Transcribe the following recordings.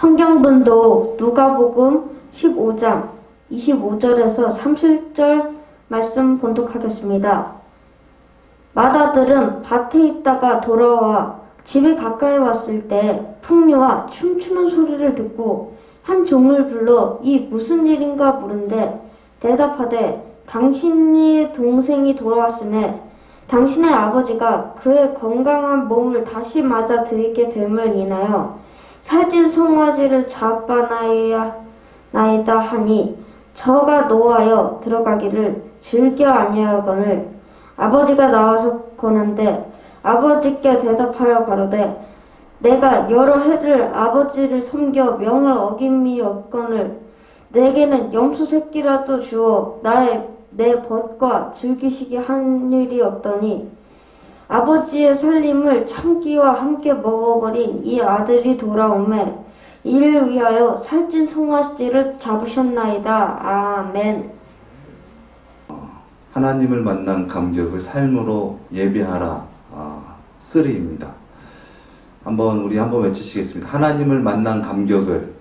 성경분도 누가복음 15장 25절에서 30절 말씀 본독하겠습니다. 마다들은 밭에 있다가 돌아와 집에 가까이 왔을 때 풍류와 춤추는 소리를 듣고 한 종을 불러 이 무슨 일인가 물은데 대답하되 당신의 동생이 돌아왔으매 당신의 아버지가 그의 건강한 몸을 다시 맞아 드리게 됨을 인하여 살찐 송아지를 잡아나이다 하니 저가 노하여 들어가기를 즐겨 아니하거늘 아버지가 나와서 권한대 아버지께 대답하여 가로되 내가 여러 해를 아버지를 섬겨 명을 어김이 없거늘 내게는 염소 새끼라도 주어 내 벗과 즐기시게 한 일이 없더니 아버지의 살림을 참기와 함께 먹어버린 이 아들이 돌아오매 이를 위하여 살찐 송아지를 잡으셨나이다. 아멘. 하나님을 만난 감격을 삶으로 예배하라. 3입니다. 우리 한번 외치시겠습니다. 하나님을 만난 감격을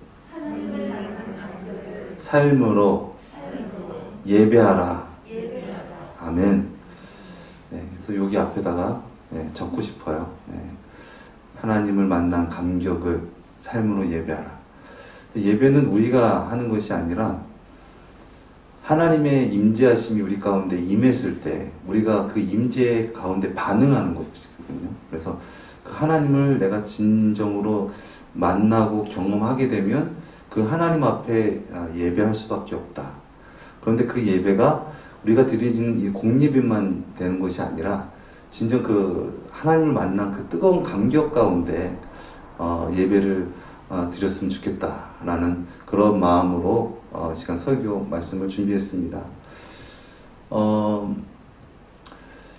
삶으로 예배하라. 아멘. 네, 그래서 여기 앞에다가 적고 싶어요. 하나님을 만난 감격을 삶으로 예배하라. 예배는 우리가 하는 것이 아니라 하나님의 임재하심이 우리 가운데 임했을 때 우리가 그 임재 가운데 반응하는 것이거든요. 그래서 그 하나님을 내가 진정으로 만나고 경험하게 되면 그 하나님 앞에 예배할 수밖에 없다. 그런데 그 예배가 우리가 드리는 이 공예배만 되는 것이 아니라 진정 그 하나님을 만난 그 뜨거운 감격 가운데 예배를 드렸으면 좋겠다라는 그런 마음으로 시간 설교 말씀을 준비했습니다.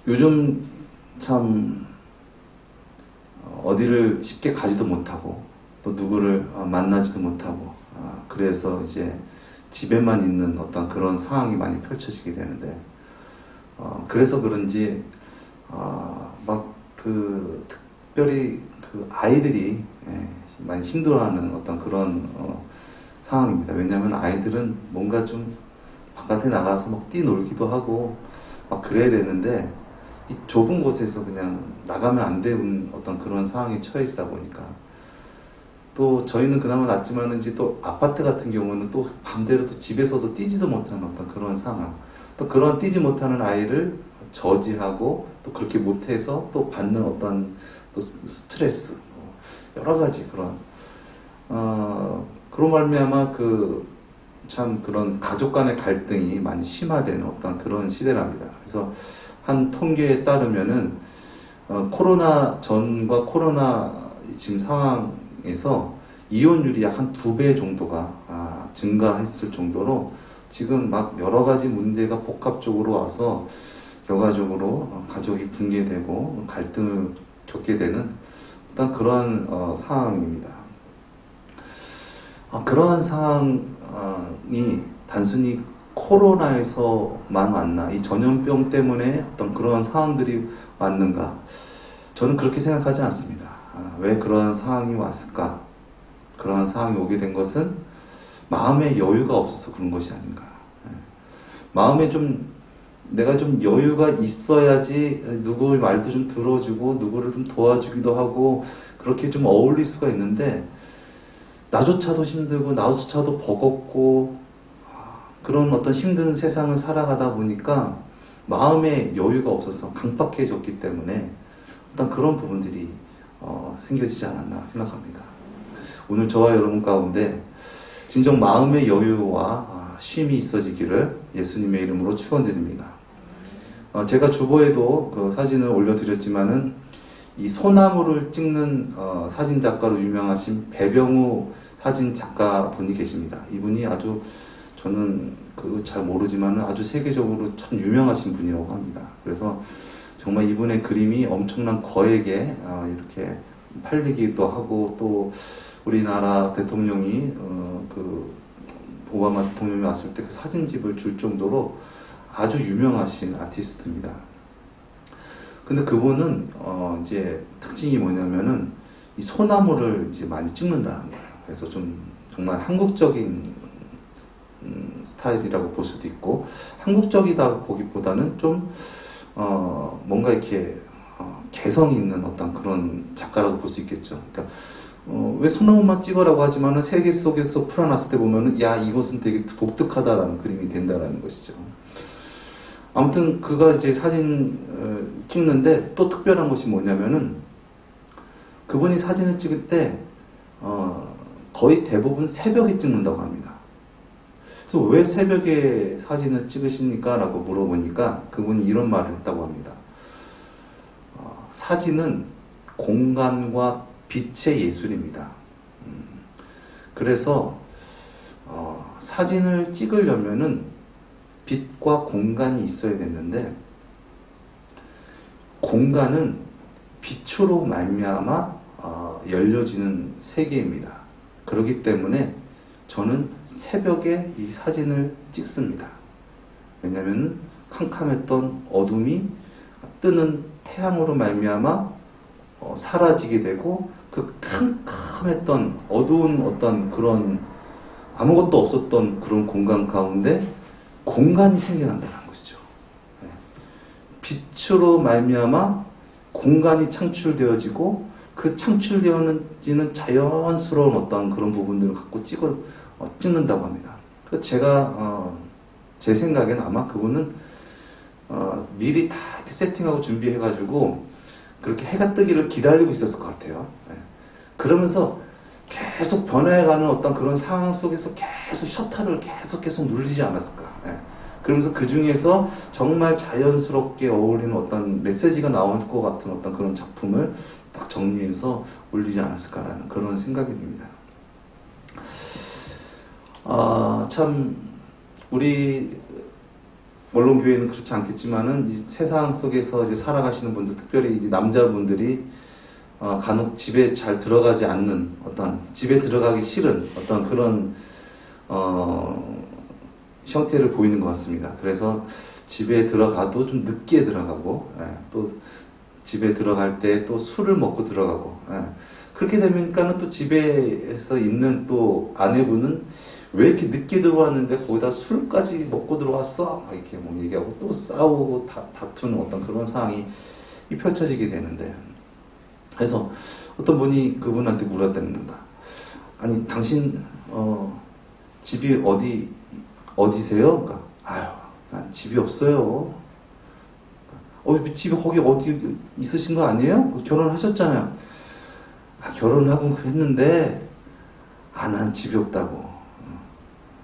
요즘 참 어디를 쉽게 가지도 못하고 또 누구를 만나지도 못하고 그래서 이제 집에만 있는 어떤 그런 상황이 많이 펼쳐지게 되는데 그래서 그런지 특별히 그 아이들이 많이 힘들어하는 어떤 그런 상황입니다. 왜냐하면 아이들은 뭔가 좀 바깥에 나가서 막 뛰놀기도 하고 막 그래야 되는데 이 좁은 곳에서 그냥 나가면 안 되는 어떤 그런 상황에 처해지다 보니까 또 저희는 그나마 낫지만은 이제 또 아파트 같은 경우는 또 밤대로 또 집에서도 뛰지도 못하는 어떤 그런 상황, 또 그런 뛰지 못하는 아이를 저지하고 또 그렇게 못해서 또 받는 어떤 또 스트레스, 여러 가지 그런 그런 말미암아 참 그런 가족 간의 갈등이 많이 심화되는 어떤 그런 시대랍니다. 그래서 한 통계에 따르면은 코로나 전과 코로나 지금 상황에서 이혼율이 약 한 2배 정도가 증가했을 정도로 지금 막 여러 가지 문제가 복합적으로 와서 결과적으로 가족이 붕괴되고 갈등을 겪게 되는 어떤 그런 상황입니다. 그러한 상황이 단순히 코로나에서만 왔나, 이 전염병 때문에 어떤 그런 상황들이 왔는가? 저는 그렇게 생각하지 않습니다. 왜 그런 상황이 왔을까? 그런 상황이 오게 된 것은 마음의 여유가 없어서 그런 것이 아닌가. 마음에 내가 좀 여유가 있어야지 누구의 말도 좀 들어주고 누구를 좀 도와주기도 하고 그렇게 좀 어울릴 수가 있는데 나조차도 힘들고 나조차도 버겁고 그런 어떤 힘든 세상을 살아가다 보니까 마음에 여유가 없어서 강박해졌기 때문에 어떤 그런 부분들이 생겨지지 않았나 생각합니다. 오늘 저와 여러분 가운데 진정 마음의 여유와 쉼이 있어지기를 예수님의 이름으로 축원드립니다. 제가 주보에도 그 사진을 올려드렸지만은 이 소나무를 찍는 사진 작가로 유명하신 배병우 사진 작가 분이 계십니다. 이분이 아주 저는 그거 잘 모르지만은 아주 세계적으로 참 유명하신 분이라고 합니다. 그래서 정말 이분의 그림이 엄청난 거액에 이렇게 팔리기도 하고 또 우리나라 대통령이 오바마 대통령이 왔을 때 그 사진집을 줄 정도로 아주 유명하신 아티스트입니다. 근데 그분은 이제 특징이 뭐냐면은 이 소나무를 이제 많이 찍는다는 거예요. 그래서 좀 정말 한국적인 스타일이라고 볼 수도 있고, 한국적이다 보기보다는 좀 뭔가 이렇게 개성이 있는 어떤 그런 작가라고 볼 수 있겠죠. 그러니까 왜 소나무만 찍으라고 하지만은 세계 속에서 풀어놨을 때 보면은 야, 이것은 되게 독특하다라는 그림이 된다라는 것이죠. 아무튼 그가 이제 사진 찍는데 또 특별한 것이 뭐냐면은 그분이 사진을 찍을 때 거의 대부분 새벽에 찍는다고 합니다. 그래서 왜 새벽에 사진을 찍으십니까? 라고 물어보니까 그분이 이런 말을 했다고 합니다. 사진은 공간과 빛의 예술입니다. 그래서 사진을 찍으려면은 빛과 공간이 있어야 되는데 공간은 빛으로 말미암아 열려지는 세계입니다. 그렇기 때문에 저는 새벽에 이 사진을 찍습니다. 왜냐하면 캄캄했던 어둠이 뜨는 태양으로 말미암아 사라지게 되고 그 캄캄했던 어두운 어떤 그런 아무것도 없었던 그런 공간 가운데 공간이 생겨난다는 것이죠. 빛으로 말미암아 공간이 창출되어지고 그 창출되어지는 자연스러운 어떤 그런 부분들을 갖고 찍는다고 합니다. 그래서 제가 제 생각에는 아마 그분은 미리 다 이렇게 세팅하고 준비해가지고 그렇게 해가 뜨기를 기다리고 있었을 것 같아요. 그러면서 계속 변해가는 어떤 그런 상황 속에서 계속 셔터를 계속 누르지 않았을까. 그러면서 그 중에서 정말 자연스럽게 어울리는 어떤 메시지가 나올 것 같은 어떤 그런 작품을 딱 정리해서 올리지 않았을까라는 그런 생각이 듭니다. 참 우리 언론교회는 그렇지 않겠지만은 이 세상 속에서 이제 살아가시는 분들, 특별히 이제 남자분들이 간혹 집에 잘 들어가지 않는 어떤 집에 들어가기 싫은 어떤 그런 형태를 보이는 것 같습니다. 그래서 집에 들어가도 좀 늦게 들어가고 또 집에 들어갈 때 또 술을 먹고 들어가고 그렇게 되니까는 또 집에서 있는 또 아내분은 왜 이렇게 늦게 들어왔는데 거기다 술까지 먹고 들어왔어? 막 이렇게 뭐 얘기하고 또 싸우고 다투는 어떤 그런 상황이 펼쳐지게 되는데, 그래서 어떤 분이 그분한테 물었답니다. 아니 당신 집이 어디세요? 그러니까 아유 난 집이 없어요. 집이 거기 어디 있으신 거 아니에요? 결혼하셨잖아요. 결혼하고 했는데 난 집이 없다고.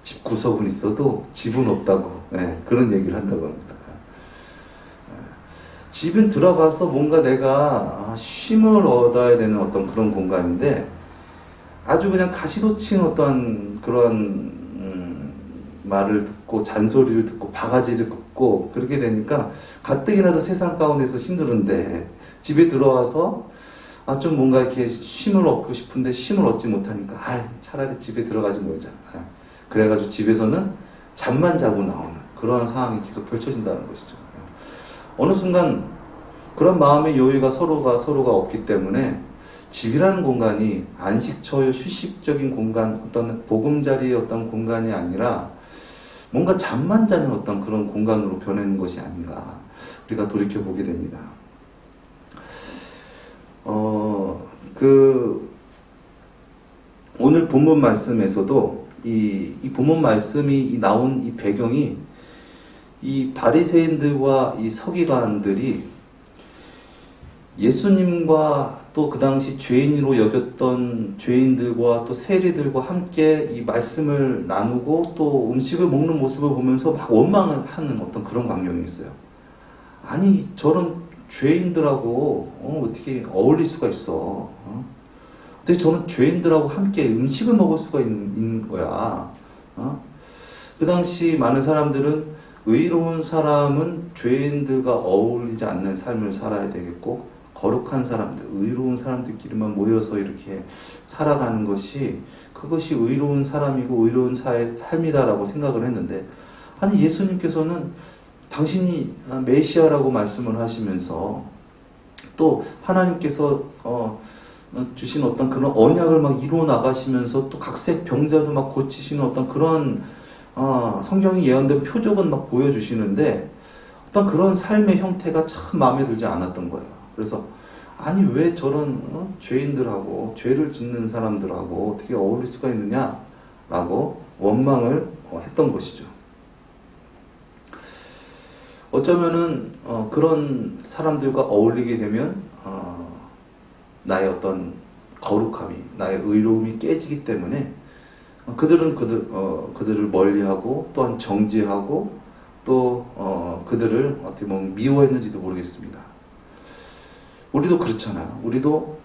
집 구석은 있어도 집은 없다고. 그런 얘기를 한다고 합니다. 집은 들어가서 뭔가 내가 쉼을 얻어야 되는 어떤 그런 공간인데 아주 그냥 가시돋친 어떤 그런 말을 듣고 잔소리를 듣고 바가지를 긋고 그렇게 되니까 가뜩이나도 세상 가운데서 힘들은데 집에 들어와서 좀 뭔가 이렇게 쉼을 얻고 싶은데 쉼을 얻지 못하니까 차라리 집에 들어가지 말자. 그래가지고 집에서는 잠만 자고 나오는 그러한 상황이 계속 펼쳐진다는 것이죠. 어느 순간 그런 마음의 여유가 서로가 없기 때문에 집이라는 공간이 안식처의 휴식적인 공간, 어떤 보금자리의 어떤 공간이 아니라 뭔가 잠만 자는 어떤 그런 공간으로 변하는 것이 아닌가 우리가 돌이켜보게 됩니다. 오늘 본문 말씀에서도 이 본문 말씀이 나온 이 배경이 이 바리새인들과 이 서기관들이 예수님과 또 그 당시 죄인으로 여겼던 죄인들과 또 세리들과 함께 이 말씀을 나누고 또 음식을 먹는 모습을 보면서 막 원망을 하는 어떤 그런 광경이 있어요. 아니 저런 죄인들하고 어떻게 어울릴 수가 있어? 어떻게 저는 죄인들하고 함께 음식을 먹을 수가 있는 거야? 그 당시 많은 사람들은 의로운 사람은 죄인들과 어울리지 않는 삶을 살아야 되겠고 거룩한 사람들, 의로운 사람들끼리만 모여서 이렇게 살아가는 그것이 의로운 사람이고 의로운 삶이다라고 생각을 했는데, 아니 예수님께서는 당신이 메시아라고 말씀을 하시면서 또 하나님께서 주신 어떤 그런 언약을 막 이루어 나가시면서 또 각색 병자도 막 고치시는 어떤 그런 성경이 예언된 표적은 막 보여주시는데 어떤 그런 삶의 형태가 참 마음에 들지 않았던 거예요. 그래서 아니 왜 저런 죄인들하고 죄를 짓는 사람들하고 어떻게 어울릴 수가 있느냐라고 원망을 했던 것이죠. 어쩌면은 그런 사람들과 어울리게 되면 나의 어떤 거룩함이, 나의 의로움이 깨지기 때문에 그들은 그들을 멀리하고 또한 정죄하고 또 그들을 어떻게 보면 미워했는지도 모르겠습니다. 우리도 그렇잖아요. 우리도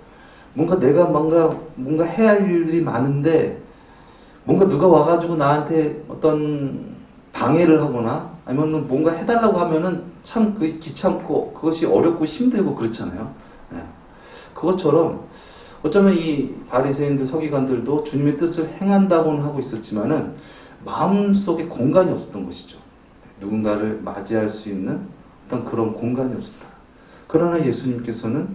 내가 뭔가 해야 할 일들이 많은데 뭔가 누가 와가지고 나한테 어떤 방해를 하거나 아니면 뭔가 해달라고 하면은 참 그게 귀찮고 그것이 어렵고 힘들고 그렇잖아요. 예. 그것처럼 어쩌면 이 바리새인들 서기관들도 주님의 뜻을 행한다고는 하고 있었지만은 마음속에 공간이 없었던 것이죠. 누군가를 맞이할 수 있는 어떤 그런 공간이 없었다. 그러나 예수님께서는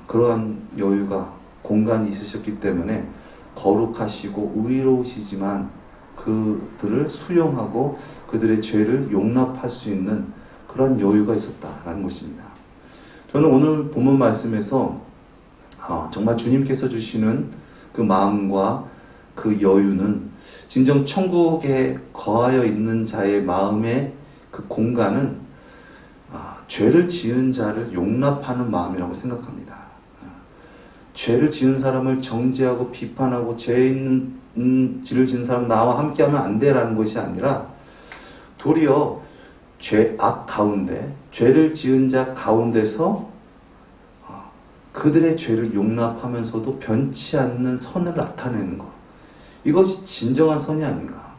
그러한 여유가 공간이 있으셨기 때문에 거룩하시고 의로우시지만 그들을 수용하고 그들의 죄를 용납할 수 있는 그런 여유가 있었다라는 것입니다. 저는 오늘 본문 말씀에서 정말 주님께서 주시는 그 마음과 그 여유는 진정 천국에 거하여 있는 자의 마음의 그 공간은 죄를 지은 자를 용납하는 마음이라고 생각합니다. 죄를 지은 사람을 정죄하고 비판하고 죄 있는 죄를 지은 사람 나와 함께하면 안 돼라는 것이 아니라 도리어 죄악 가운데 죄를 지은 자 가운데서 그들의 죄를 용납하면서도 변치 않는 선을 나타내는 것, 이것이 진정한 선이 아닌가.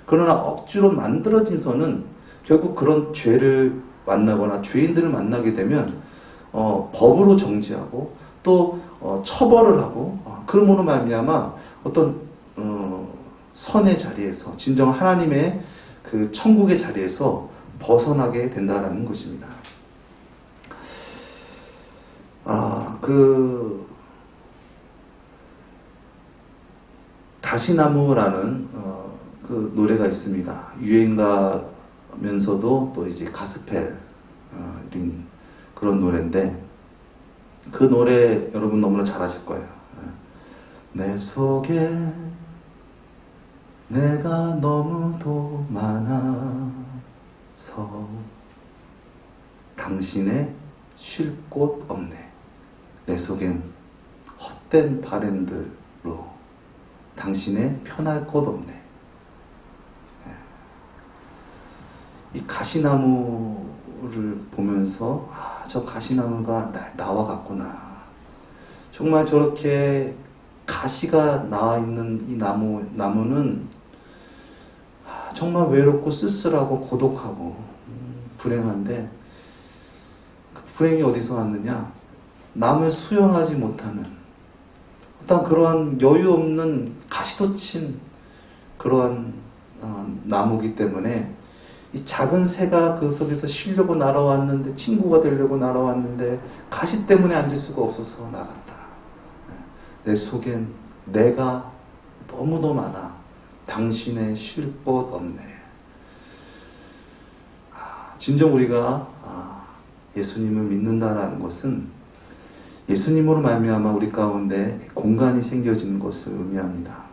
그러나 억지로 만들어진 선은 결국 그런 죄를 만나거나 죄인들을 만나게 되면 법으로 정죄하고 또 처벌을 하고 그러므로 말미암아 어떤 선의 자리에서 진정 하나님의 그 천국의 자리에서 벗어나게 된다라는 것입니다. 그 가시나무라는 그 노래가 있습니다. 유행가면서도 또 이제 가스펠인 그런 노래인데 그 노래 여러분 너무나 잘 아실 거예요. 내 속에 내가 너무도 많아서 당신의 쉴 곳 없네. 내 속엔 헛된 바램들로 당신의 편할 곳 없네. 이 가시나무를 보면서 저 가시나무가 나와 같구나. 정말 저렇게 가시가 나와 있는 이 나무는 정말 외롭고 쓸쓸하고 고독하고 불행한데 그 불행이 어디서 왔느냐? 남을 수용하지 못하는 어떤 그러한 여유 없는 가시돋친 그러한 나무기 때문에 이 작은 새가 그 속에서 쉬려고 날아왔는데 친구가 되려고 날아왔는데 가시 때문에 앉을 수가 없어서 나갔다. 내 속엔 내가 너무도 많아. 당신의 쉴 곳 없네. 진정 우리가 예수님을 믿는다라는 것은 예수님으로 말미암아 우리 가운데 공간이 생겨지는 것을 의미합니다.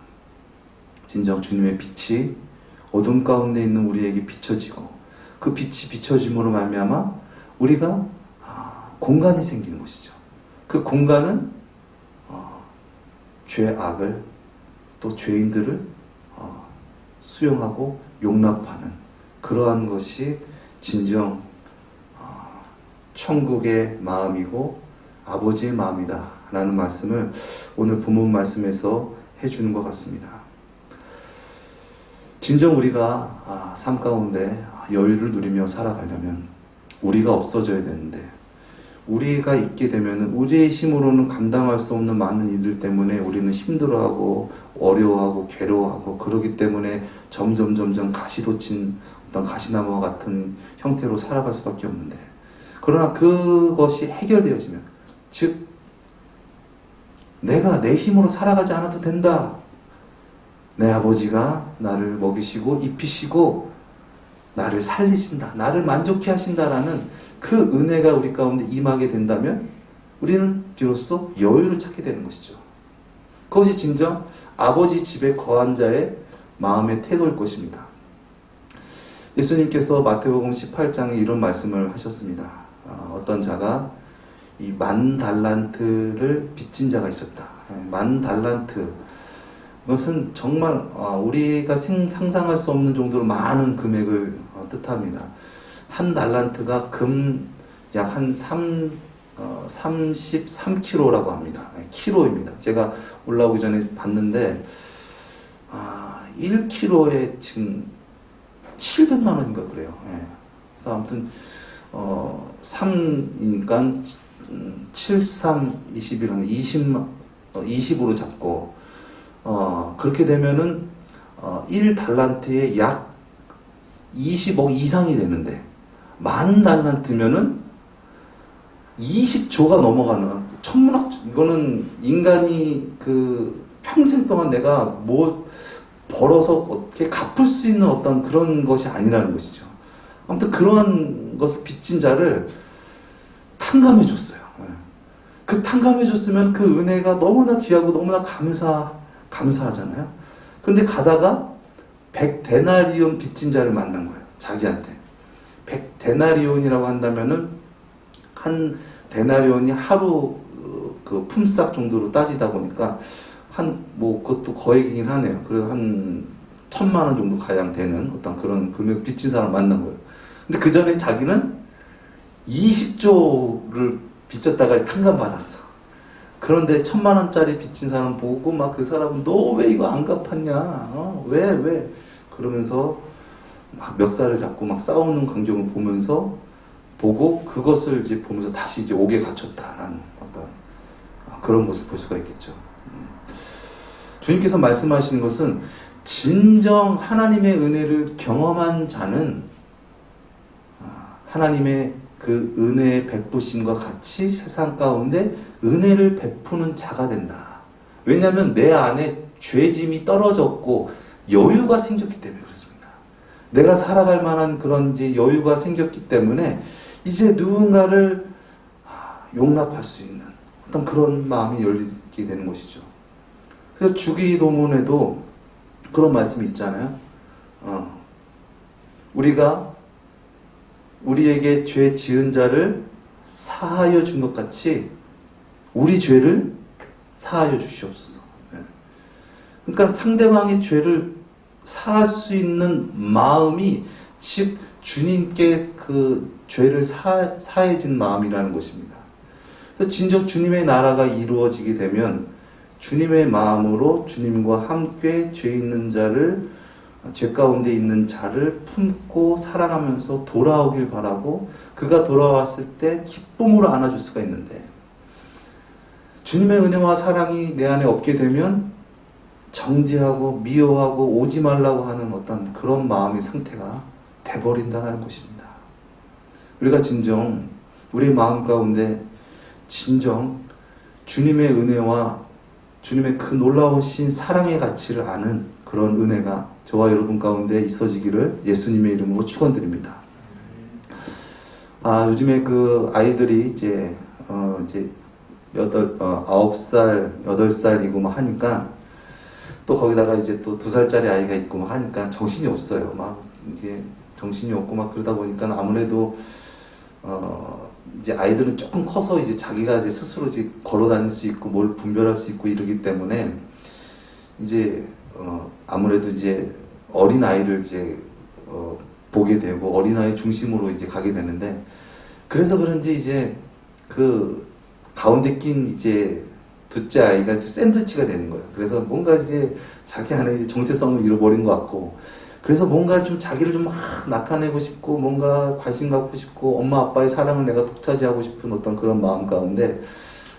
진정 주님의 빛이 어둠 가운데 있는 우리에게 비춰지고 그 빛이 비춰짐으로 말미암아 우리가 공간이 생기는 것이죠. 그 공간은 죄악을 또 죄인들을 수용하고 용납하는 그러한 것이 진정 천국의 마음이고 아버지의 마음이다 라는 말씀을 오늘 본문 말씀에서 해주는 것 같습니다. 진정 우리가 삶 가운데 여유를 누리며 살아가려면 우리가 없어져야 되는데 우리가 있게 되면 우리의 힘으로는 감당할 수 없는 많은 이들 때문에 우리는 힘들어하고 어려워하고 괴로워하고 그러기 때문에 점점 가시돋친 어떤 가시나무와 같은 형태로 살아갈 수밖에 없는데 그러나 그것이 해결되어지면 즉 내가 내 힘으로 살아가지 않아도 된다. 내 아버지가 나를 먹이시고 입히시고 나를 살리신다. 나를 만족해 하신다라는 그 은혜가 우리 가운데 임하게 된다면 우리는 비로소 여유를 찾게 되는 것이죠. 그것이 진정 아버지 집에 거한 자의 마음의 태도일 것입니다. 예수님께서 마태복음 18장에 이런 말씀을 하셨습니다. 어떤 자가 이 10,000달란트를 빚진 자가 있었다. 10,000달란트. 이것은 정말 우리가 상상할 수 없는 정도로 많은 금액을 뜻합니다. 한 달란트가 금 약 한 33kg라고 합니다. 키로입니다. 제가 올라오기 전에 봤는데 1kg에 지금 700만 원인가 그래요. 그래서 아무튼 3이니까 7, 3, 21하면 20으로 잡고 그렇게 되면은 1달란트에 약 20억 이상이 되는데 10,000달란트면은 20조가 넘어가는 천문학. 이거는 인간이 그 평생 동안 내가 뭐 벌어서 어떻게 갚을 수 있는 어떤 그런 것이 아니라는 것이죠. 아무튼 그러한 것을 빚진 자를 탕감해 줬어요. 그 탕감해 줬으면 그 은혜가 너무나 귀하고 너무나 감사하잖아요. 그런데 가다가 100데나리온 빚진 자를 만난 거예요. 자기한테. 100데나리온이라고 한다면은 한 데나리온이 하루 그 품삯 정도로 따지다 보니까 그것도 거액이긴 하네요. 그래서 한 1,000만 원 정도 가량 되는 어떤 그런 금액 빚진 사람을 만난 거예요. 근데 그 전에 자기는 20조를 빚졌다가 탕감받았어. 그런데 1,000만 원짜리 빚진 사람 보고 막 그 사람은 너 왜 이거 안 갚았냐? 왜? 그러면서 막 멱살을 잡고 막 싸우는 광경을 보고 그것을 이제 보면서 다시 이제 옥에 갇혔다라는 어떤 그런 것을 볼 수가 있겠죠. 주님께서 말씀하시는 것은 진정 하나님의 은혜를 경험한 자는 하나님의 그 은혜의 베푸심과 같이 세상 가운데 은혜를 베푸는 자가 된다. 왜냐하면 내 안에 죄짐이 떨어졌고 여유가 생겼기 때문에 그렇습니다. 내가 살아갈 만한 그런 이제 여유가 생겼기 때문에 이제 누군가를 용납할 수 있는 어떤 그런 마음이 열리게 되는 것이죠. 그래서 주기도문에도 그런 말씀이 있잖아요. 우리가 우리에게 죄 지은 자를 사하여 준 것 같이 우리 죄를 사하여 주시옵소서. 그러니까 상대방의 죄를 사할 수 있는 마음이 즉 주님께 그 죄를 사해진 마음이라는 것입니다. 그래서 진정 주님의 나라가 이루어지게 되면 주님의 마음으로 주님과 함께 죄 있는 자를, 죄 가운데 있는 자를 품고 사랑하면서 돌아오길 바라고 그가 돌아왔을 때 기쁨으로 안아줄 수가 있는데 주님의 은혜와 사랑이 내 안에 없게 되면 정죄하고 미워하고 오지 말라고 하는 어떤 그런 마음의 상태가 돼버린다는 것입니다. 우리가 진정 우리의 마음 가운데 진정 주님의 은혜와 주님의 그 놀라우신 사랑의 가치를 아는 그런 은혜가 저와 여러분 가운데 있어지기를 예수님의 이름으로 축원드립니다. 요즘에 그 아이들이 이제 9살, 8살이고 막 하니까 또 거기다가 이제 또 2살짜리 아이가 있고 막 하니까 정신이 없어요. 막 이게 정신이 없고 막 그러다 보니까 아무래도 이제 아이들은 조금 커서 이제 자기가 이제 스스로 이제 걸어 다닐 수 있고 뭘 분별할 수 있고 이러기 때문에 이제 아무래도 이제 어린 아이를 이제 보게 되고 어린 아이 중심으로 이제 가게 되는데 그래서 그런지 이제 그 가운데 낀 이제 둘째 아이가 이제 샌드위치가 되는 거예요. 그래서 뭔가 이제 자기 안에 이제 정체성을 잃어버린 것 같고 그래서 뭔가 좀 자기를 좀 막 나타내고 싶고 뭔가 관심 갖고 싶고 엄마 아빠의 사랑을 내가 독차지하고 싶은 어떤 그런 마음 가운데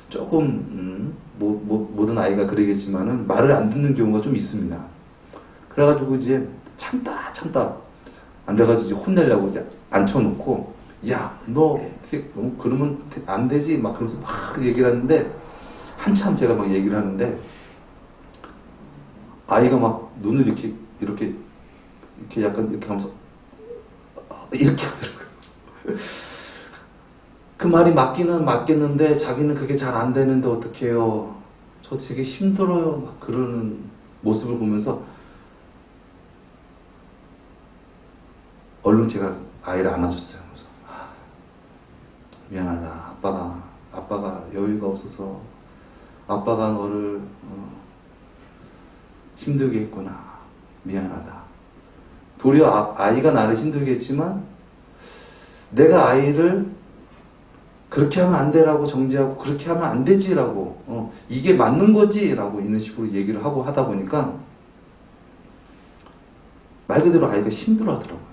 조금 모든 아이가 그러겠지만은 말을 안 듣는 경우가 좀 있습니다. 그래가지고 이제 참다 안 돼가지고 이제 혼내려고 이제 앉혀놓고 야 너 어떻게 그러면 안 되지 막 그러면서 막 얘기를 하는데 한참 제가 막 얘기를 하는데 아이가 막 눈을 이렇게 약간 이렇게 하면서 이렇게 하더라고요. 그 말이 맞기는 맞겠는데 자기는 그게 잘 안 되는데 어떡해요. 저 되게 힘들어요. 막 그러는 모습을 보면서 얼른 제가 아이를 안아줬어요. 그래서 미안하다. 아빠가 여유가 없어서 아빠가 너를 힘들게 했구나. 미안하다. 도리어 아이가 나를 힘들게 했지만 내가 아이를 그렇게 하면 안 되라고 정지하고 그렇게 하면 안 되지라고 이게 맞는 거지라고 이런 식으로 얘기를 하고 하다 보니까 말 그대로 아이가 힘들어 하더라고요.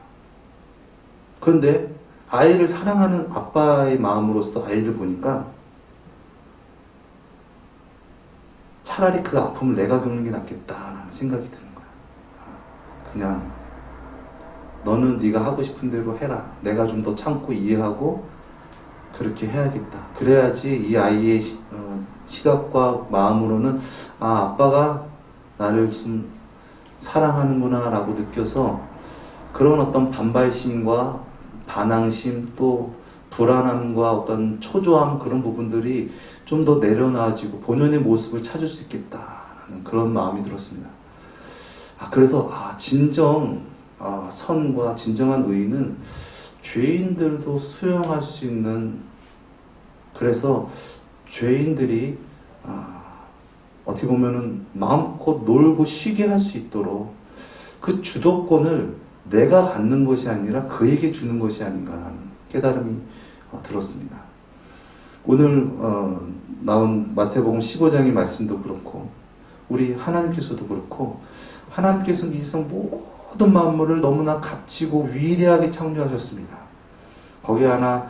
그런데 아이를 사랑하는 아빠의 마음으로서 아이를 보니까 차라리 그 아픔을 내가 겪는 게 낫겠다라는 생각이 드는 거야. 그냥 너는 네가 하고 싶은 대로 해라. 내가 좀 더 참고 이해하고 그렇게 해야겠다. 그래야지 이 아이의 시각과 마음으로는 아빠가 나를 좀 사랑하는구나 라고 느껴서 그런 어떤 반발심과 반항심 또 불안함과 어떤 초조함 그런 부분들이 좀 더 내려놔지고 본연의 모습을 찾을 수 있겠다라는 그런 마음이 들었습니다. 그래서 진정 선과 진정한 의는 죄인들도 수용할 수 있는, 그래서 죄인들이 어떻게 보면은 마음껏 놀고 쉬게 할 수 있도록 그 주도권을 내가 갖는 것이 아니라 그에게 주는 것이 아닌가라는 깨달음이 들었습니다. 오늘 나온 마태복음 15장의 말씀도 그렇고 우리 하나님께서도 그렇고 하나님께서는 이 세상 모든 만물을 너무나 값지고 위대하게 창조하셨습니다. 거기 하나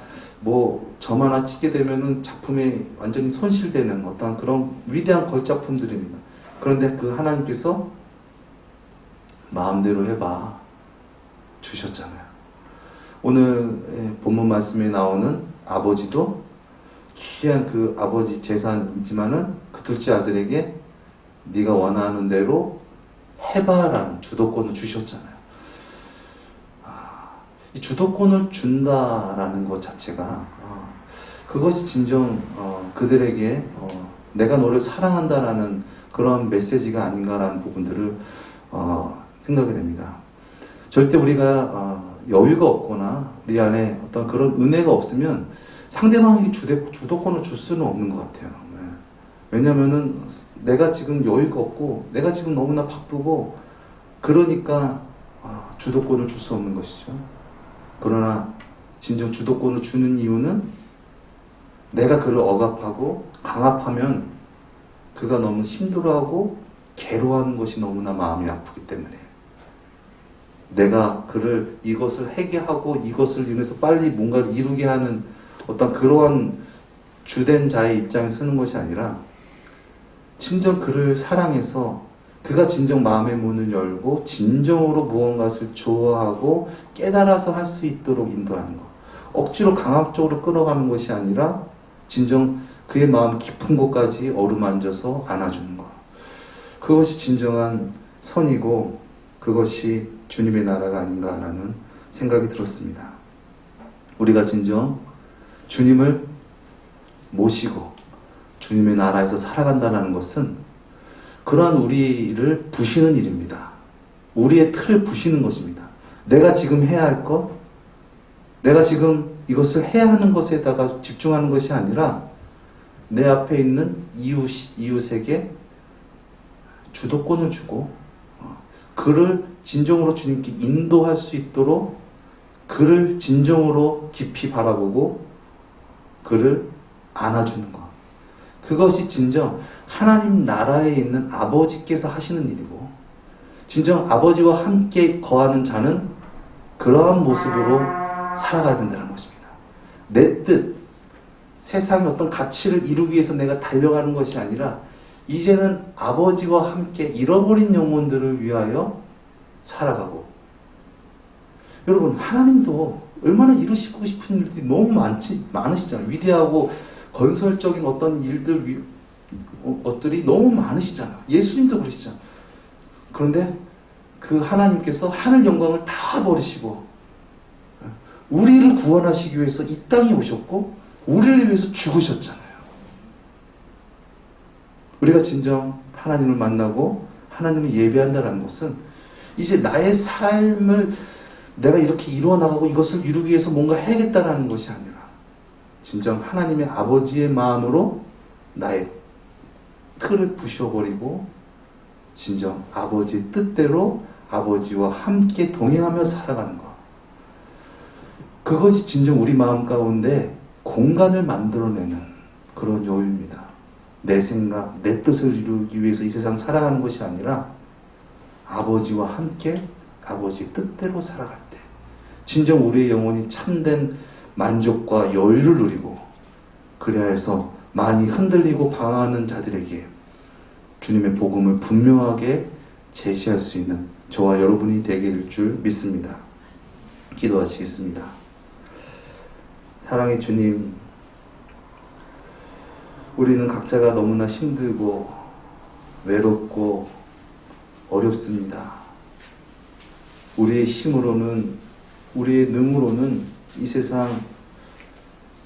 점 하나 찍게 되면은 작품에 완전히 손실되는 어떤 그런 위대한 걸작품들입니다. 그런데 그 하나님께서 마음대로 해봐 주셨잖아요. 오늘 본문 말씀에 나오는 아버지도 귀한 그 아버지 재산이지만은 그 둘째 아들에게 네가 원하는 대로 해봐라는 주도권을 주셨잖아요. 이 주도권을 준다라는 것 자체가 그것이 진정 그들에게 내가 너를 사랑한다라는 그런 메시지가 아닌가라는 부분들을 생각이 됩니다. 절대 우리가 여유가 없거나 우리 안에 어떤 그런 은혜가 없으면 상대방에게 주도권을 줄 수는 없는 것 같아요. 왜냐면은 내가 지금 여유가 없고 내가 지금 너무나 바쁘고 그러니까 주도권을 줄 수 없는 것이죠. 그러나 진정 주도권을 주는 이유는 내가 그를 억압하고 강압하면 그가 너무 힘들어하고 괴로워하는 것이 너무나 마음이 아프기 때문에 내가 그를 이것을 하게 하고 이것을 인해서 빨리 뭔가를 이루게 하는 어떤 그러한 주된 자의 입장에 서는 것이 아니라 진정 그를 사랑해서 그가 진정 마음의 문을 열고 진정으로 무언가를 좋아하고 깨달아서 할 수 있도록 인도하는 것. 억지로 강압적으로 끌어가는 것이 아니라 진정 그의 마음 깊은 곳까지 어루만져서 안아주는 것. 그것이 진정한 선이고 그것이 주님의 나라가 아닌가라는 생각이 들었습니다. 우리가 진정 주님을 모시고 주님의 나라에서 살아간다는 것은 그러한 우리를 부시는 일입니다. 우리의 틀을 부시는 것입니다. 내가 지금 해야 할 것, 내가 지금 이것을 해야 하는 것에다가 집중하는 것이 아니라 내 앞에 있는 이웃에게 주도권을 주고 그를 진정으로 주님께 인도할 수 있도록 그를 진정으로 깊이 바라보고 그를 안아주는 것. 그것이 진정 하나님 나라에 있는 아버지께서 하시는 일이고 진정 아버지와 함께 거하는 자는 그러한 모습으로 살아가야 된다는 것입니다. 내 뜻, 세상의 어떤 가치를 이루기 위해서 내가 달려가는 것이 아니라 이제는 아버지와 함께 잃어버린 영혼들을 위하여 살아가고 여러분 하나님도 얼마나 이루시고 싶은 일들이 너무 많으시잖아요. 위대하고 건설적인 어떤 일들 것들이 너무 많으시잖아. 예수님도 그러시잖아. 그런데 그 하나님께서 하늘 영광을 다 버리시고 우리를 구원하시기 위해서 이 땅에 오셨고 우리를 위해서 죽으셨잖아요. 우리가 진정 하나님을 만나고 하나님을 예배한다는 것은 이제 나의 삶을 내가 이렇게 이루어 나가고 이것을 이루기 위해서 뭔가 해야겠다는 것이 아니라 진정 하나님의 아버지의 마음으로 나의 틀을 부셔버리고 진정 아버지의 뜻대로 아버지와 함께 동행하며 살아가는 것. 그것이 진정 우리 마음 가운데 공간을 만들어내는 그런 여유입니다. 내 생각, 내 뜻을 이루기 위해서 이 세상 살아가는 것이 아니라 아버지와 함께 아버지의 뜻대로 살아갈 때 진정 우리의 영혼이 참된 만족과 여유를 누리고 그래야 해서 많이 흔들리고 방황하는 자들에게 주님의 복음을 분명하게 제시할 수 있는 저와 여러분이 되게 될 줄 믿습니다. 기도하시겠습니다. 사랑의 주님, 우리는 각자가 너무나 힘들고 외롭고 어렵습니다. 우리의 힘으로는, 우리의 능으로는 이 세상,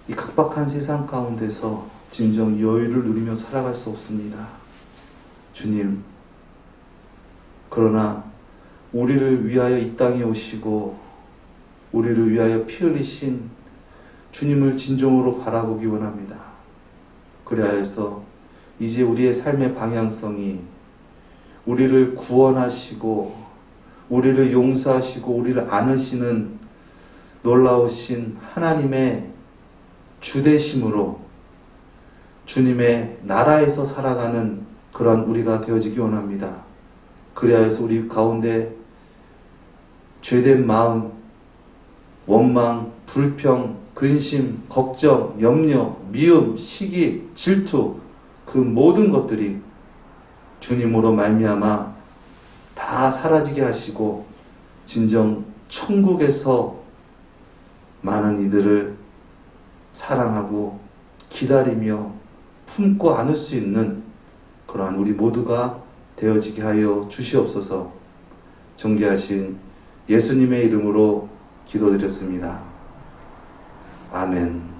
이 각박한 세상 가운데서 진정 여유를 누리며 살아갈 수 없습니다. 주님, 그러나 우리를 위하여 이 땅에 오시고 우리를 위하여 피 흘리신 주님을 진정으로 바라보기 원합니다. 그래야 해서 이제 우리의 삶의 방향성이 우리를 구원하시고 우리를 용서하시고 우리를 안으시는 놀라우신 하나님의 주되심으로 주님의 나라에서 살아가는 그러한 우리가 되어지기 원합니다. 그래야 해서 우리 가운데 죄된 마음, 원망, 불평, 근심, 걱정, 염려, 미움, 시기, 질투 그 모든 것들이 주님으로 말미암아 다 사라지게 하시고 진정 천국에서 많은 이들을 사랑하고 기다리며 품고 안을 수 있는 그러한 우리 모두가 되어지게 하여 주시옵소서. 존귀하신 예수님의 이름으로 기도드렸습니다. 아멘.